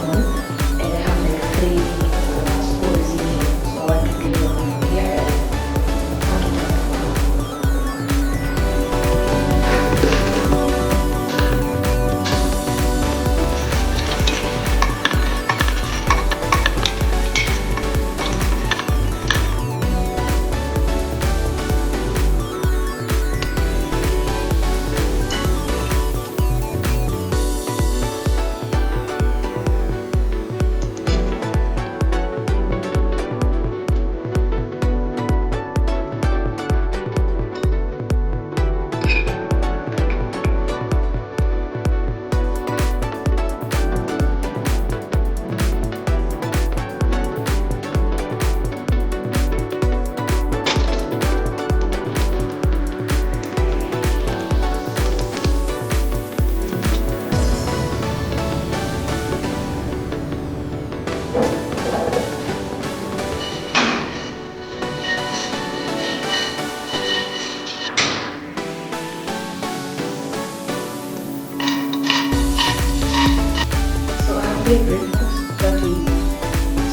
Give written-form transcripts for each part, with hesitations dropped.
on, and I have like 3 scores in here, so I want to clear them from here and pack it up. So I have made breakfast that is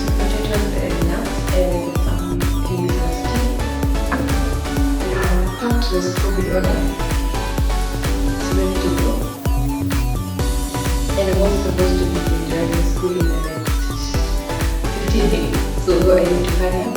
sweet potatoes and nuts and some hibiscus tea. And I packed the strawberry order. It's ready to go. And I'm also supposed to be in driving school in the next 15 days. So I need to hurry up.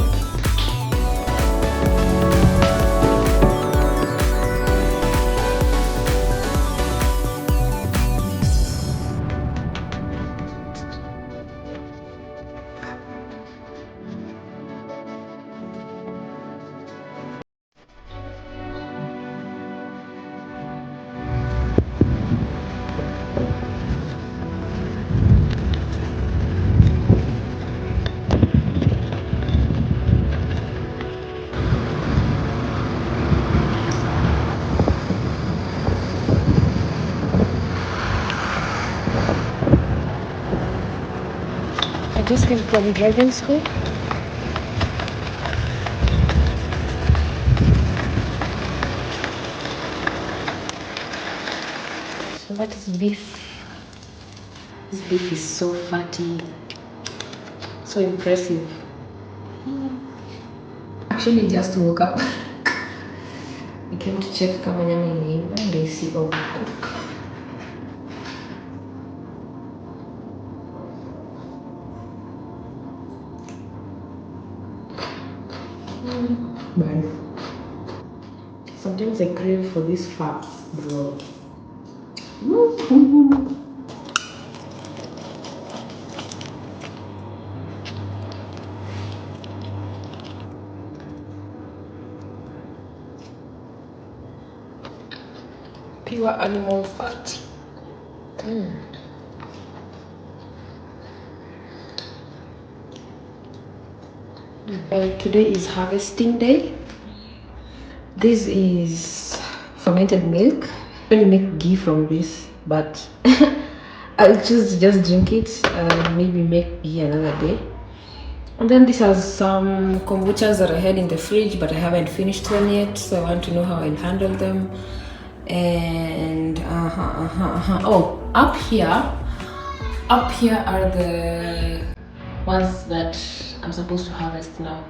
I just came from driving school. So that is beef. This beef is so fatty, so impressive. Actually just woke up. I came to check kama nyama imeiva and I see overcook. But sometimes I crave for this fat, bro. Pure animal fat. Today is harvesting day. This is fermented milk. I don't make ghee from this, but I'll choose to just drink it and maybe make ghee another day. And then this has some kombuchas that I had in the fridge, but I haven't finished them yet, so I want to know how I'll handle them. And oh, up here are the ones that I'm supposed to harvest now.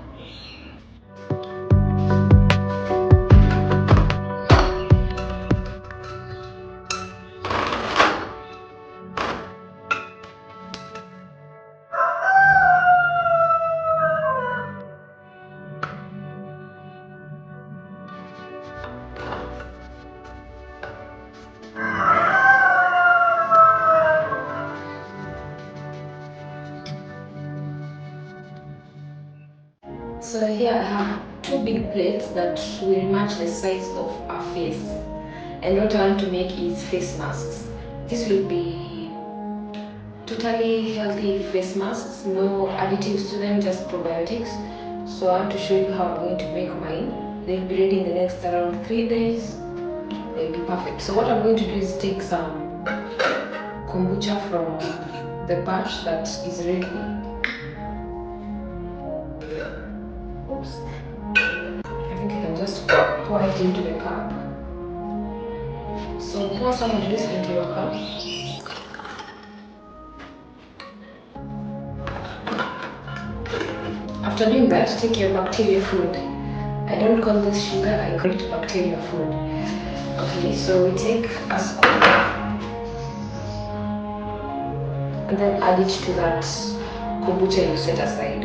So here I have 2 big plates that will match the size of our face. And what I want to make is face masks. This will be totally healthy face masks, no additives to them, just probiotics. So I want to show you how I'm going to make mine. They'll be ready in the next around 3 days. They'll be perfect. So what I'm going to do is take some kombucha from the batch that is ready. Oops. I think I can just pour it into the cup. So pour some of this into your cup. After doing that, take your bacteria food. I don't call this sugar, I call it bacteria food. Okay, so we take a scoop and then add it to that kombucha you set aside.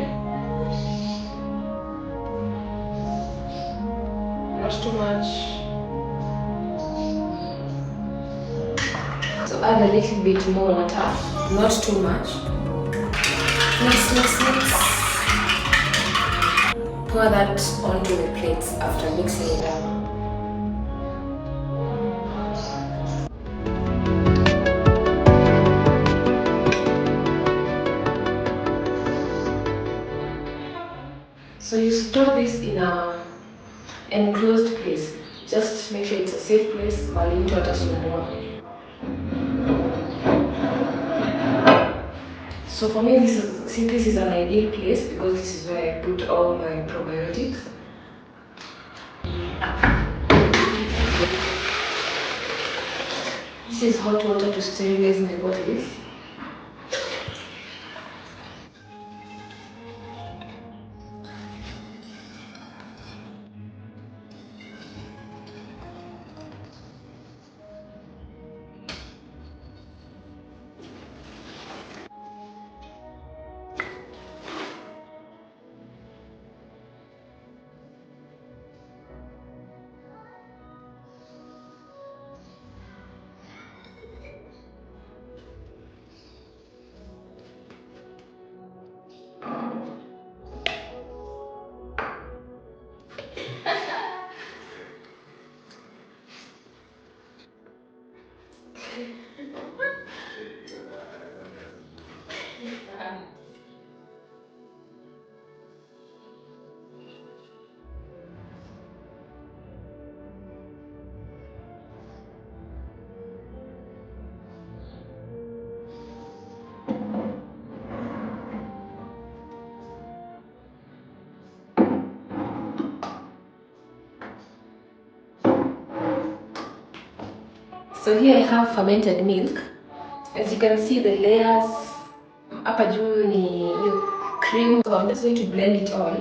Not too much. So add a little bit more water, not too much. Mix. Pour that onto the plates after mixing it up. So you store this in a enclosed place. Just make sure it's a safe place, mahali mtu hatasumbua. So for me, this is an ideal place because this is where I put all my probiotics. This is hot water to sterilize my bottles. So here I have fermented milk. As you can see, the layers hapa juu ni cream. So I'm just going to blend it all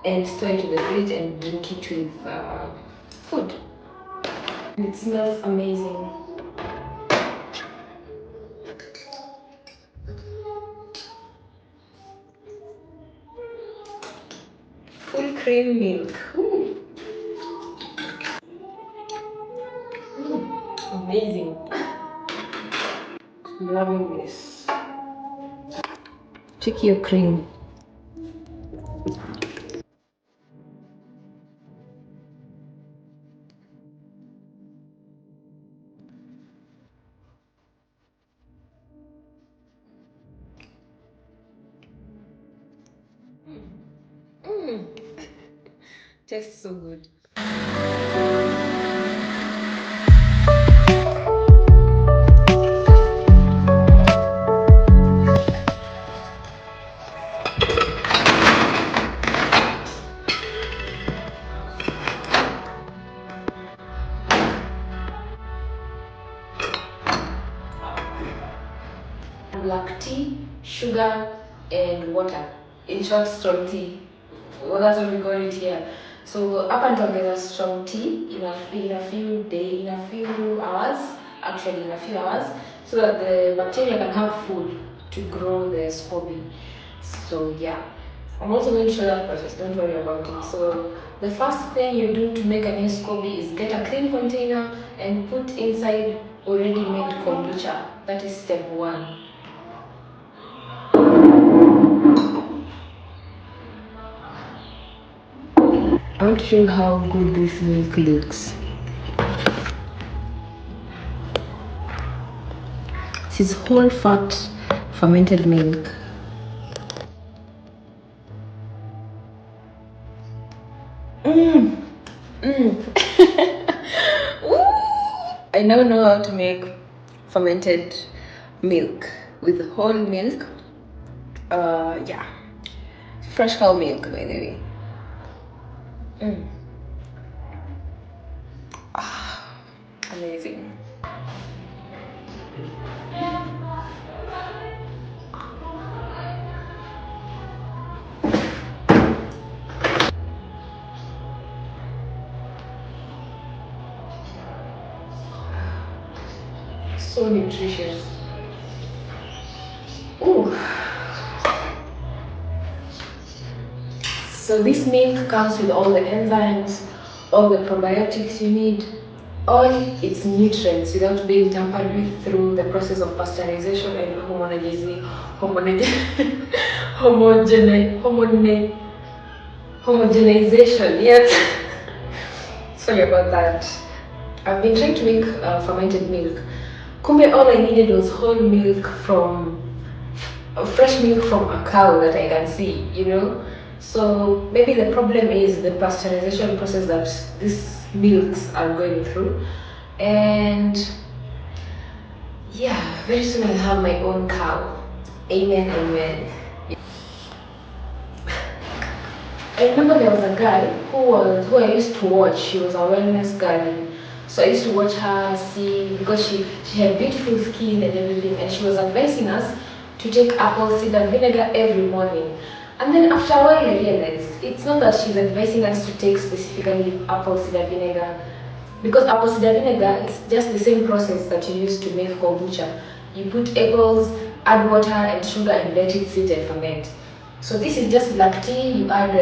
and store it in the fridge and drink it with food. And it smells amazing. Full cream milk. Ooh. Amazing. I'm loving this. Check your cream. Tastes so good. Black tea, sugar, and water. In short, strong tea. Well, that's what we call it here. So up until there's a strong tea in a few hours, actually in a few hours, so that the bacteria can have food to grow the SCOBY. So yeah, I'm also going to show that process. Don't worry about it. So the first thing you do to make a new SCOBY is get a clean container and put inside already made kombucha. That is step one. I want to show you how good this milk looks. This is whole fat fermented milk. I now know how to make fermented milk with whole milk. Yeah, fresh cow milk, by the way. Amazing. so nutritious. Ooh. So this milk comes with all the enzymes, all the probiotics you need, all its nutrients without being tampered with through the process of pasteurization and homogenization. Yes. Sorry about that. I've been trying to make fermented milk. Kumbe, all I needed was whole milk from fresh milk from a cow that I can see, you know. So maybe the problem is the pasteurization process that these milks are going through. And yeah, very soon I'll have my own cow. Amen, amen. I remember there was a guy who I used to watch. She was a wellness girl. So I used to watch her, see, because she had beautiful skin and everything, and she was advising us to take apple cider vinegar every morning. And then after a while I realized it's not that she's advising us to take specifically apple cider vinegar, because apple cider vinegar is just the same process that you use to make kombucha. You put apples, add water and sugar and let it sit and ferment. So this is just black tea. You add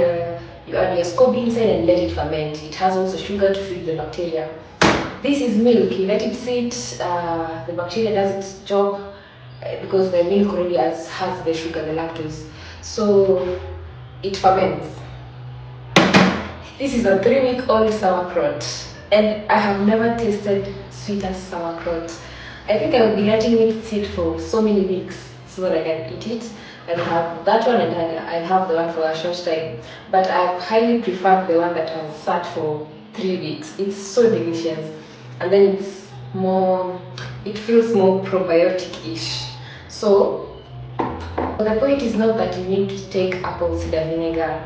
your SCOBY inside and let it ferment. It has also sugar to feed the bacteria. This is milk. You let it sit. The bacteria does its job because the milk already has the sugar, the lactose. So it ferments. This is a 3-week-old sauerkraut, and I have never tasted sweeter sauerkraut. I think I will be letting it sit for so many weeks so that I can eat it. I'll have that one and I'll have the one for a short time. But I highly prefer the one that has sat for 3 weeks. It's so delicious. And then it feels more probiotic-ish. So the point is not that you need to take apple cider vinegar,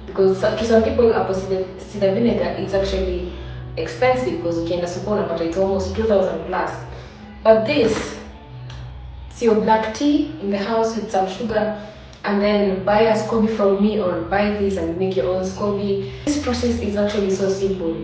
because to some people apple cider vinegar is actually expensive because ukienda sokoni but it's almost 2,000 plus. But this, it's your black tea in the house with some sugar, and then buy a SCOBY from me or buy this and make your own SCOBY. This process is actually so simple.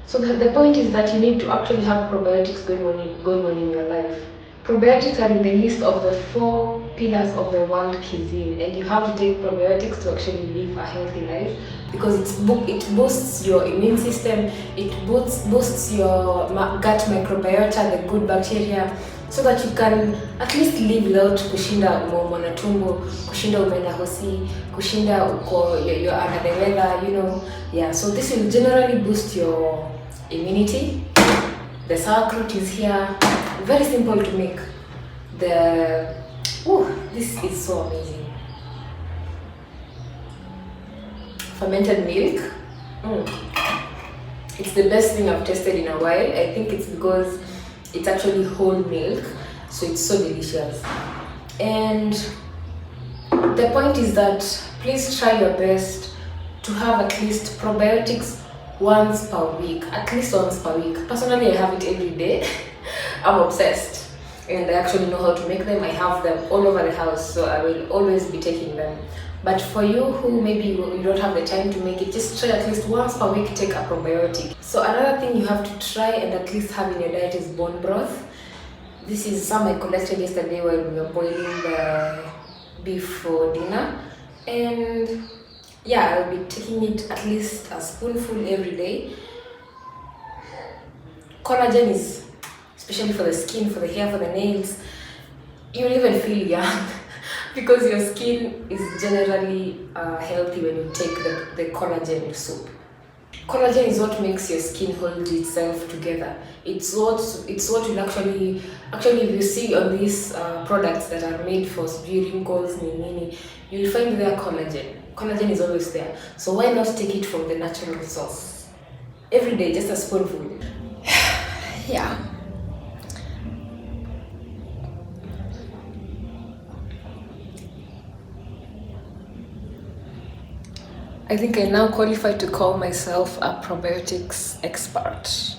So the point is that you need to actually have probiotics going on in your life. Probiotics are in the list of the 4 pillars of the world cuisine, and you have to take probiotics to actually live a healthy life, because it boosts your immune system, it boosts your gut microbiota, the good bacteria, so that you can at least live without kushinda umeumwa na tumbo, kushinda umeenda hosi, kushinda you're under the weather, you know. Yeah, so this will generally boost your immunity. The sauerkraut is here. Very simple to make. This is so amazing. Fermented milk. It's the best thing I've tasted in a while. I think it's because it's actually whole milk, so it's so delicious. And the point is that please try your best to have at least probiotics once per week, at least once per week. Personally, I have it every day. I'm obsessed, and I actually know how to make them. I have them all over the house, so I will always be taking them. But for you who maybe you don't have the time to make it, just try at least once per week, take a probiotic. So another thing you have to try and at least have in your diet is bone broth. This is some I collected yesterday while we were boiling the beef for dinner. And yeah, I'll be taking it at least a spoonful every day. Collagen is, especially for the skin, for the hair, for the nails, you'll even feel young because your skin is generally healthy when you take the collagen soup. Collagen is what makes your skin hold itself together. It's what will actually if you see on these products that are made for beauty wrinkles, you'll find their collagen. Collagen is always there. So why not take it from the natural source? Every day, just a spoonful. Yeah. I think I now qualify to call myself a probiotics expert.